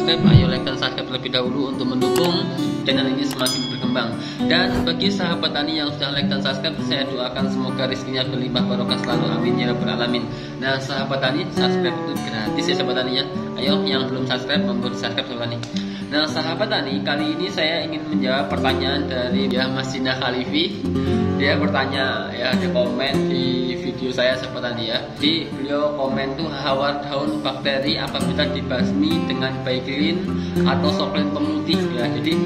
subscribe, ayo like dan subscribe terlebih dahulu untuk mendukung channel ini semakin berkembang. Dan bagi sahabat tani yang sudah like dan subscribe, saya doakan semoga rezekinya berlimpah barokah selalu, amin ya rabbal alamin. Nah sahabat tani, subscribe itu gratis ya sahabat tani ya. Ayo yang belum subscribe, memberi subscribe sahabat tani. Nah sahabat tani, kali ini saya ingin menjawab pertanyaan dari Mas Zina Khalifi. Dia bertanya ya, di komen di video saya sahabat tani ya. Di beliau komen tuh, hawar daun bakteri apa bisa dibasmi dengan Baiklin atau Soklin pemutih ya. Jadi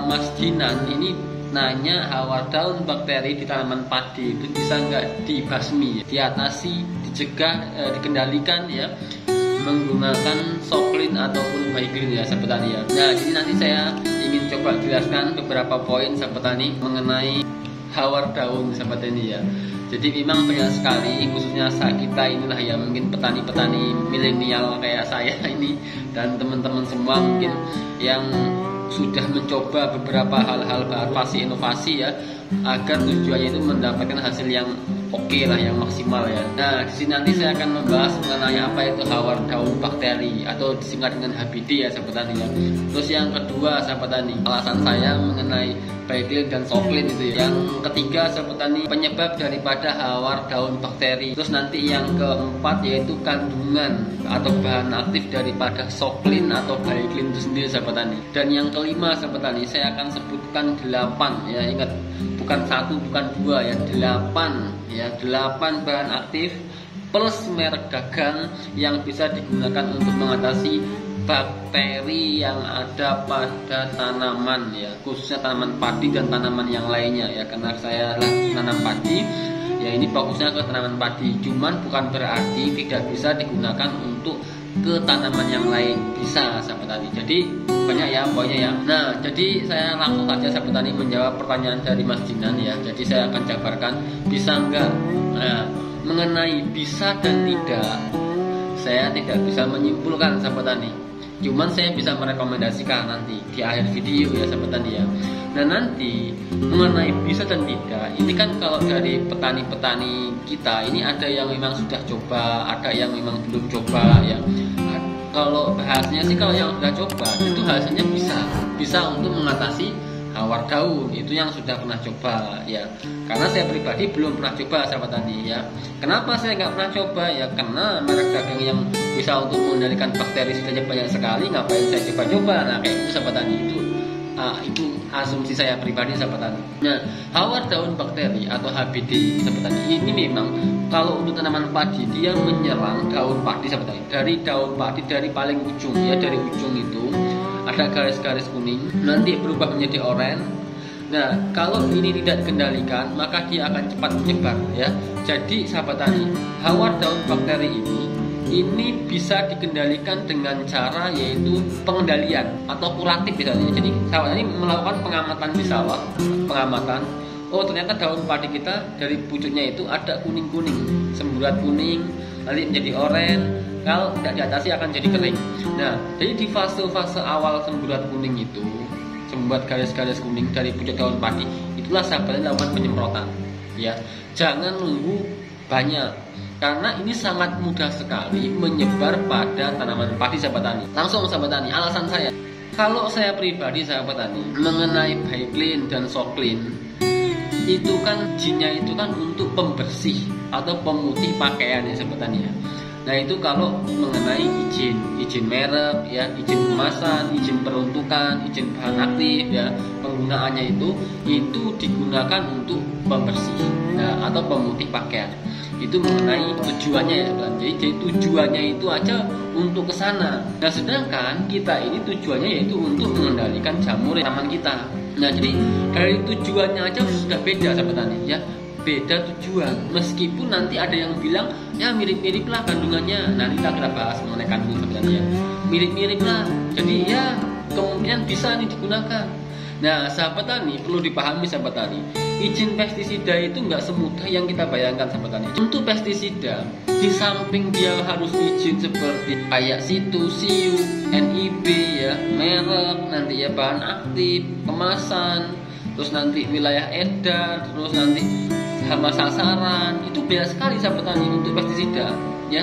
Mas Dinan ini nanya hawar daun bakteri di tanaman padi itu bisa nggak dibasmi, diatasi, dicegah, dikendalikan ya menggunakan Soklin ataupun Baiklin ya sahabat tani ya. Nah jadi nanti saya ingin coba jelaskan beberapa poin sahabat tani mengenai hawar daun sahabat tani ya. Jadi memang banyak sekali, khususnya saat kita inilah ya, mungkin petani-petani milenial kayak saya ini dan teman-teman semua mungkin yang sudah mencoba beberapa hal-hal baru, inovasi ya, agar tujuannya itu mendapatkan hasil yang oke lah, yang maksimal ya. Nah di sini nanti saya akan membahas mengenai apa itu hawar daun bakteri atau disingkat dengan HBD ya sahabat tani ya. Terus yang kedua sahabat tani, alasan saya mengenai Baiklin dan Soklin itu ya. Yang ketiga sahabat tani, penyebab daripada hawar daun bakteri. Terus nanti yang keempat yaitu kandungan atau bahan aktif daripada Soklin atau Baiklin itu sendiri sahabat tani. Dan yang kelima sahabat tani, saya akan sebutkan 8 ya, ingat bukan 1 bukan 2 ya, 8 ya, 8 bahan aktif plus merek dagang yang bisa digunakan untuk mengatasi bakteri yang ada pada tanaman ya, khususnya tanaman padi dan tanaman yang lainnya ya. Karena saya nanam padi ya, ini fokusnya ke tanaman padi, cuman bukan berarti tidak bisa digunakan untuk ke tanaman yang lain, bisa sahabat tani. Jadi banyak ya poinnya ya. Nah jadi saya langsung saja sahabat tani menjawab pertanyaan dari Mas Dinan ya. Jadi saya akan jabarkan bisa enggak. Nah mengenai bisa dan tidak, saya tidak bisa menyimpulkan sahabat tani, cuman saya bisa merekomendasikan nanti di akhir video ya sahabat tani ya. Nah nanti mengenai bisa dan tidak, ini kan kalau dari petani-petani kita ini ada yang memang sudah coba, ada yang memang belum coba ya. Kalau bahasanya sih, kalau yang sudah coba itu hasilnya bisa untuk mengatasi hawar daun, itu yang sudah pernah coba ya. Karena saya pribadi belum pernah coba sahabat tani ya. Kenapa saya nggak pernah coba ya? Karena merek dagang yang bisa untuk mengendalikan bakteri saja banyak sekali, ngapain saya coba-coba? Nah kayak itu sahabat tani, itu asumsi saya pribadi sahabat tani. Nah hawar daun bakteri atau HBD sahabat tani ini memang kalau untuk tanaman padi dia menyerang daun padi sahabat tani, dari daun padi dari paling ujung ya, dari ujung itu ada garis-garis kuning, nanti berubah menjadi oranye. Nah kalau ini tidak dikendalikan maka dia akan cepat menyebar ya. Jadi sahabat tani, hawar daun bakteri ini bisa dikendalikan dengan cara yaitu pengendalian atau kuratif misalnya. Jadi sahabat tani melakukan pengamatan di sawah, pengamatan, oh ternyata daun padi kita dari pucuknya itu ada kuning-kuning, semburat kuning, nanti menjadi oranye. Kalau tidak diatasi akan jadi kering. Nah jadi di fase-fase awal semburat kuning itu, semburat garis-garis kuning dari pucuk daun padi, itulah sahabatnya lakukan penyemprotan ya. Jangan nunggu banyak, karena ini sangat mudah sekali menyebar pada tanaman padi sahabat tani. Langsung sahabat tani, alasan saya, kalau saya pribadi sahabat tani mengenai Baiklin dan Soklin itu kan jinnya itu kan untuk pembersih atau pemutih pakaian ya sahabat tani ya. Nah itu kalau mengenai izin merek ya, izin kemasan, izin peruntukan, izin bahan aktif ya, penggunaannya itu digunakan untuk pembersih ya, atau pemutih pakaian. Itu mengenai tujuannya ya sahabat. Jadi tujuannya itu aja untuk ke sana. Nah sedangkan kita ini tujuannya yaitu untuk mengendalikan jamur tanaman kita. Nah jadi dari tujuannya aja sudah beda sahabat tani ya, beda tujuan. Meskipun nanti ada yang bilang ya mirip-mirip lah kandungannya, nanti kita bahas mengenai kandungan sahabat tani ya, mirip-mirip lah, jadi ya kemungkinan bisa nih digunakan. Nah sahabat tani perlu dipahami sahabat tani, izin pestisida itu nggak semudah yang kita bayangkan sahabat tani. Untuk pestisida, di samping dia harus izin seperti kayak situ, siu, NIB ya, merek, nanti ya bahan aktif, kemasan, terus nanti wilayah edar, terus nanti hama sasaran, itu banyak sekali sahabat tani untuk pestisida ya.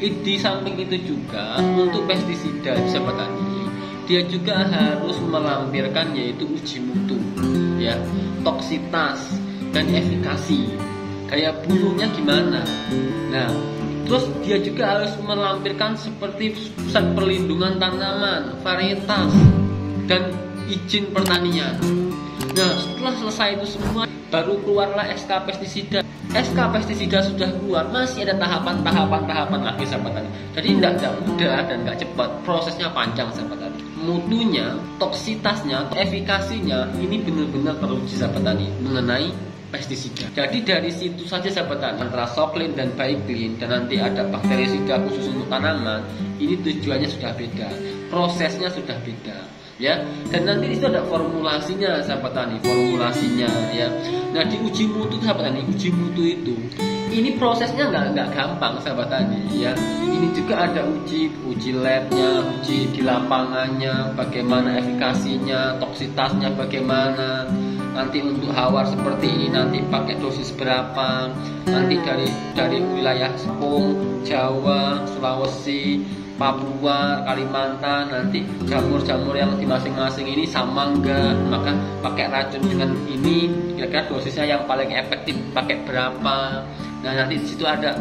Di samping itu juga untuk pestisida sahabat tani, dia juga harus melampirkan yaitu uji mutu, ya, toksitas dan efikasi, kayak bunuhnya gimana. Nah, terus dia juga harus melampirkan seperti pusat perlindungan tanaman, varietas, dan izin pertanian. Nah, setelah selesai itu semua, baru keluarlah SK pestisida. SK pestisida sudah keluar, masih ada tahapan lagi sahabat tani. Jadi tidak mudah dan nggak cepat, prosesnya panjang sahabat tani. Mutunya, toksitasnya, efikasinya ini benar-benar teruji sahabat tani mengenai pestisida. Jadi dari situ saja sahabat tani, antara Soklin dan Baiklin dan nanti ada bakterisida khusus untuk tanaman, ini tujuannya sudah beda, prosesnya sudah beda, ya. Dan nanti itu ada formulasinya sahabat tani, formulasinya, ya. Nah, di uji mutu sahabat tani, uji mutu itu ini prosesnya nggak gampang sahabat tani, ya. Ini juga ada uji labnya, uji di lapangannya, bagaimana efikasinya, toksitasnya bagaimana. Nanti untuk hawar seperti ini nanti pakai dosis berapa, nanti dari wilayah Sepung, Jawa, Sulawesi, Papua, Kalimantan, nanti jamur-jamur yang di masing-masing ini sama enggak, maka pakai racun dengan ini kira-kira dosisnya yang paling efektif pakai berapa. Nah, nanti di situ ada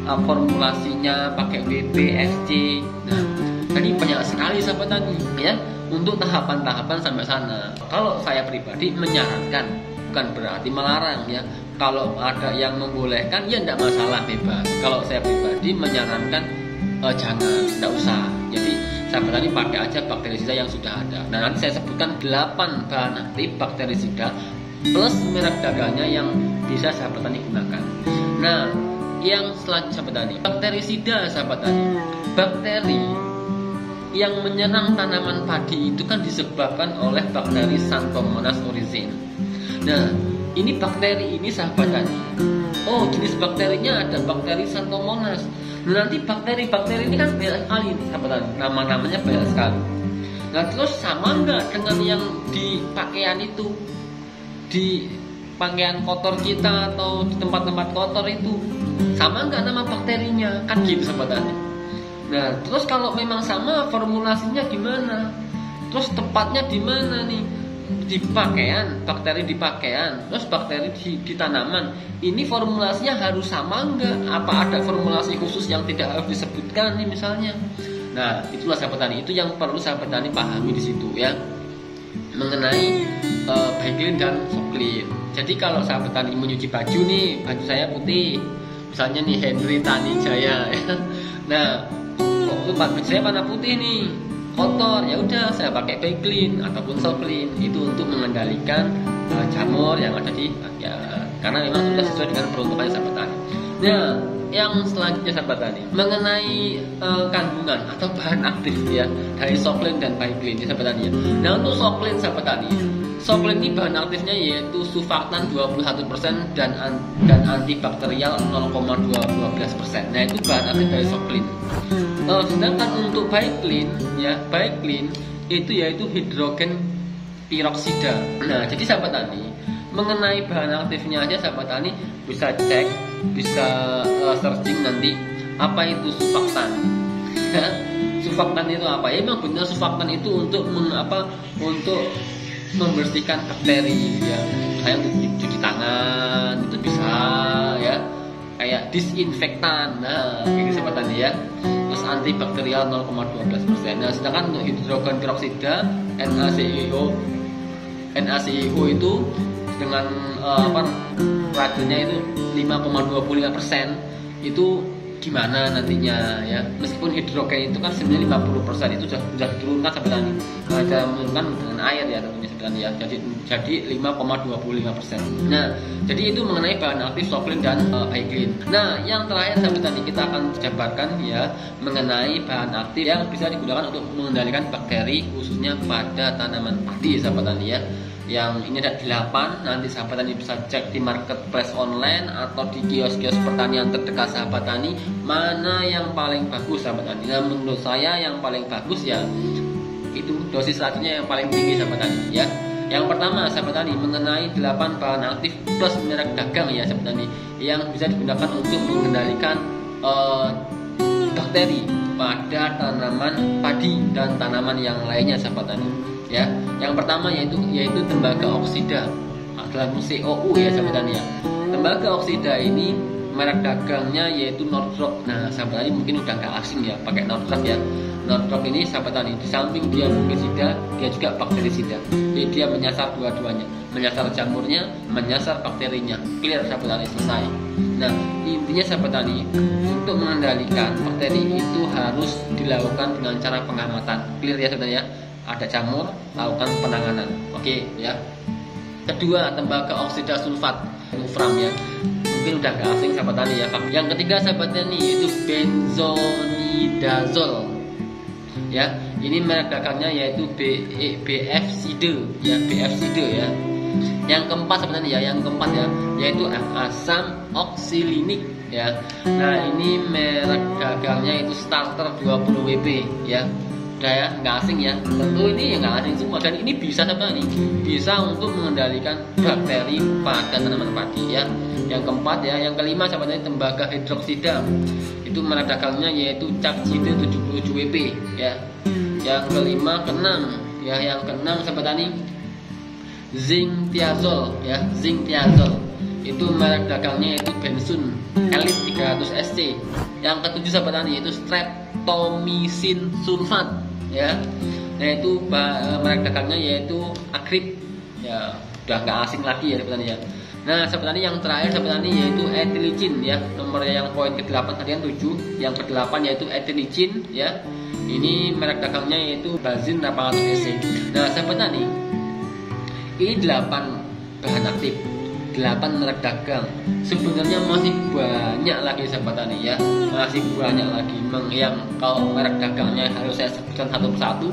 formulasinya pakai WB, SC. Nah, jadi banyak sekali sahabat tani, ya, untuk tahapan-tahapan sampai sana. Kalau saya pribadi menyarankan, bukan berarti melarang, ya. Kalau ada yang membolehkan, ya tidak masalah, bebas. Kalau saya pribadi menyarankan jangan, tidak usah. Jadi sahabat tani pakai aja bakterisida yang sudah ada. Nah, nanti saya sebutkan 8 bahan aktif bakterisida plus merek dagangnya yang bisa sahabat tani gunakan. Nah, yang selanjutnya sahabat tani, bakterisida sahabat tani. Bakteri yang menyerang tanaman padi itu kan disebabkan oleh bakteri Xanthomonas oryzene. Nah, ini bakteri ini sahabat tani, oh, jenis bakterinya ada bakteri Xanthomonas. Nah, nanti bakteri-bakteri ini kan banyak sekali sahabat tani, nama-namanya banyak sekali. Nah, terus sama enggak dengan yang di pakaian itu, di pakaian kotor kita atau di tempat-tempat kotor itu, sama enggak nama bakterinya? Kan gitu sahabat tani. Nah, terus kalau memang sama, formulasinya gimana? Terus tepatnya di mana nih? Di pakaian, bakteri di pakaian, terus bakteri di tanaman. Ini formulasinya harus sama enggak? Apa ada formulasi khusus yang tidak harus disebutkan nih misalnya? Nah, itulah sahabat tani, itu yang perlu sahabat tani pahami di situ, ya, mengenai Baiklin dan Soklin. Jadi kalau sahabat tani menyuci baju nih, baju saya putih, misalnya nih Henry Tani Jaya, ya. Nah, baju saya warna putih nih, kotor, ya udah saya pakai Baiklin ataupun Soklin itu untuk mengendalikan jamur yang ada di pakaian, karena memang sudah sesuai dengan peruntukan sahabat tani. Nah, yang selanjutnya sahabat tani mengenai kandungan atau bahan aktif, ya, dari Soklin dan Baiklin ya sahabat tani, ya. Nah, untuk Soklin sahabat tani, Soklin ini bahan aktifnya yaitu surfaktan 21% dan antibakterial 0,12%. Nah, itu bahan aktif dari Soklin. Sedangkan untuk Baiklin, ya, Baiklin itu yaitu hidrogen peroksida. Nah, jadi sahabat tani mengenai bahan aktifnya aja sahabat tani bisa cek, bisa searching nanti apa itu surfaktan. Ya, surfaktan itu apa? Ya, memang benar surfaktan itu untuk untuk membersihkan bakteri, ya, kayak untuk cuci tangan itu bisa, ya, kayak disinfektan. Nah, kayak sahabat tani, ya. Terus antibakterial 0,12%. Nah, sedangkan untuk hidrogen peroksida NaCO itu dengan racunnya itu 5,25%, itu gimana nantinya, ya, meskipun hidrogen itu kan sebenarnya 50% itu sudah diturunkan sahabat tani, ada menurunkan dengan air, ya, tentunya sahabat tani, ya, jadi 5,25%. Nah, jadi itu mengenai bahan aktif Soklin dan Baiklin. Nah, yang terakhir sahabat tani kita akan jabarkan, ya, mengenai bahan aktif yang bisa digunakan untuk mengendalikan bakteri khususnya pada tanaman padi sahabat tani, ya. Yang ini ada 8, nanti sahabat tani bisa cek di marketplace online atau di kios-kios pertanian terdekat sahabat tani mana yang paling bagus sahabat tani. Nah, menurut saya yang paling bagus, ya, itu dosis racunnya yang paling tinggi sahabat tani, ya. Yang pertama sahabat tani mengenai 8 bahan aktif plus merek dagang, ya sahabat tani, yang bisa digunakan untuk mengendalikan bakteri pada tanaman padi dan tanaman yang lainnya sahabat tani ya. Yang pertama yaitu tembaga oksida, dalam COU ya sahabat tani ya. Tembaga oksida ini merek dagangnya yaitu Northrop. Nah sahabat tani mungkin udah gak asing ya pakai Northrop ya. Northrop ini sahabat tani di samping dia fungisida, dia juga bakterisida. Jadi dia menyasar dua-duanya, menyasar jamurnya, menyasar bakterinya. Clear sahabat tani, selesai. Nah intinya sahabat tani, untuk mengendalikan bakteri itu harus dilakukan dengan cara pengamatan. Clear ya sahabat tani ya. Ada jamur, lakukan penanganan. Oke ya. Kedua, tembaga oksida sulfat, Wolfram ya. Mungkin udah gak asing sahabat tani ya. Yang ketiga sahabat tani yaitu benzonidazol. Ya, ini merek dagangnya yaitu BF-side ya, BF-side ya. Yang keempat sebenarnya ya, yaitu asam oksilinik ya. Nah, ini merek dagangnya itu starter 20 WP ya. Udah ya, nggak asing ya. Tentu ini nggak asing semua dan ini bisa sebenarnya bisa untuk mengendalikan bakteri pada tanaman padi ya. Yang keempat ya, yang kelima sebenarnya tembaga hidroksida. Itu merek dagangnya yaitu Capside 77 WP ya. Yang kelima keenam ya, yang keenam sahabat tani zinc-thiazol ya, zinc-thiazol. Itu merek dagangnya yaitu Bensun Elite 300 SC. Yang ketujuh sahabat tani yaitu streptomycin sulfat ya. Nah itu merek dagangnya yaitu Agrip ya, udah nggak asing lagi ya sahabat tani ya. Nah sahabat tani yang terakhir sahabat tani yaitu etilicin ya, nomornya yang poin ke-8 tadi yang 7, yang ke-8 yaitu etilicin ya. Ini merek dagangnya yaitu Bazin 800 SC. Nah sahabat tani, ini 8 bahan aktif, 8 merek dagang. Sebenarnya masih banyak lagi sahabat tani ya, masih banyak lagi. Memang yang kalau merek dagangnya harus saya sebutkan satu persatu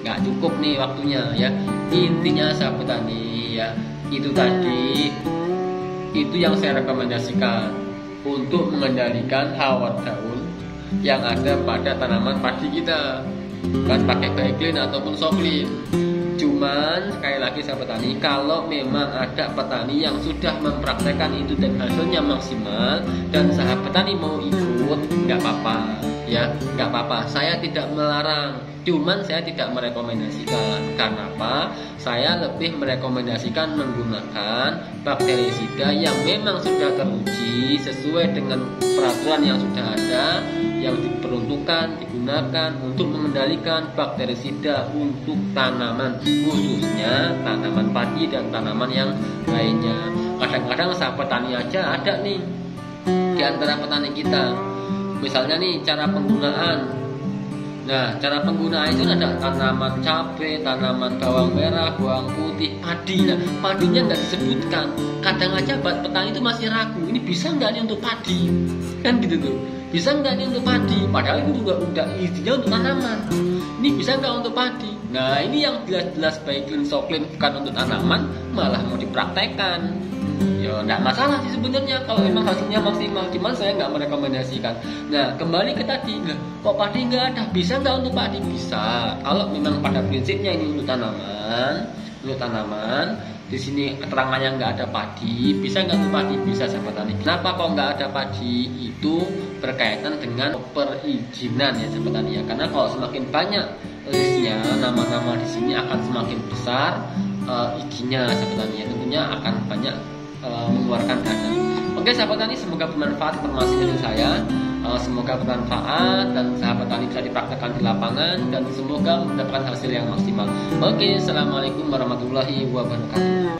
nggak cukup nih waktunya ya. Intinya sahabat tani ya, itu tadi itu yang saya rekomendasikan untuk mengendalikan hawar daun yang ada pada tanaman padi kita, bukan pakai Baiklin ataupun Soklin. Cuman sekali lagi sahabat tani, kalau memang ada petani yang sudah mempraktekkan itu dan hasilnya maksimal dan sahabat tani mau ikut, nggak apa-apa ya, nggak apa-apa. Saya tidak melarang, cuman saya tidak merekomendasikan. Karena apa? Saya lebih merekomendasikan menggunakan bakterisida yang memang sudah teruji sesuai dengan peraturan yang sudah ada, yang diperuntukkan digunakan untuk mengendalikan bakterisida untuk tanaman, khususnya tanaman padi dan tanaman yang lainnya. Kadang-kadang sahabat tani aja ada nih di antara petani kita, misalnya nih cara penggunaan. Nah, cara penggunaan itu ada tanaman cabai, tanaman bawang merah, bawang putih, padi. Nah, padinya nggak disebutkan. Kadang aja petani itu masih ragu, ini bisa nggak nih untuk padi? Kan gitu tuh. Bisa nggak nih untuk padi? Padahal itu juga udah isinya untuk tanaman. Ini bisa nggak untuk padi? Nah, ini yang jelas-jelas Baiklin Soklin bukan untuk tanaman, malah mau dipraktekkan. Ya nggak masalah sih sebenarnya kalau memang hasilnya maksimal, cuman saya nggak merekomendasikan. Nah kembali ke tadi, kok padi nggak ada, bisa nggak untuk padi? Bisa, kalau memang pada prinsipnya ini untuk tanaman, di sini keterangannya nggak ada padi, bisa nggak untuk padi? Bisa sahabat tani. Kenapa kok nggak ada padi? Itu berkaitan dengan perizinan ya sahabat tani ya. Karena kalau semakin banyak listnya, nama-nama di sini akan semakin besar izinnya sahabat tani ya. Tentunya akan banyak mengeluarkan dana. Oke sahabat tani, semoga bermanfaat informasi dari saya. Semoga bermanfaat dan sahabat tani bisa dipraktekkan di lapangan dan semoga mendapatkan hasil yang maksimal. Oke, assalamualaikum warahmatullahi wabarakatuh.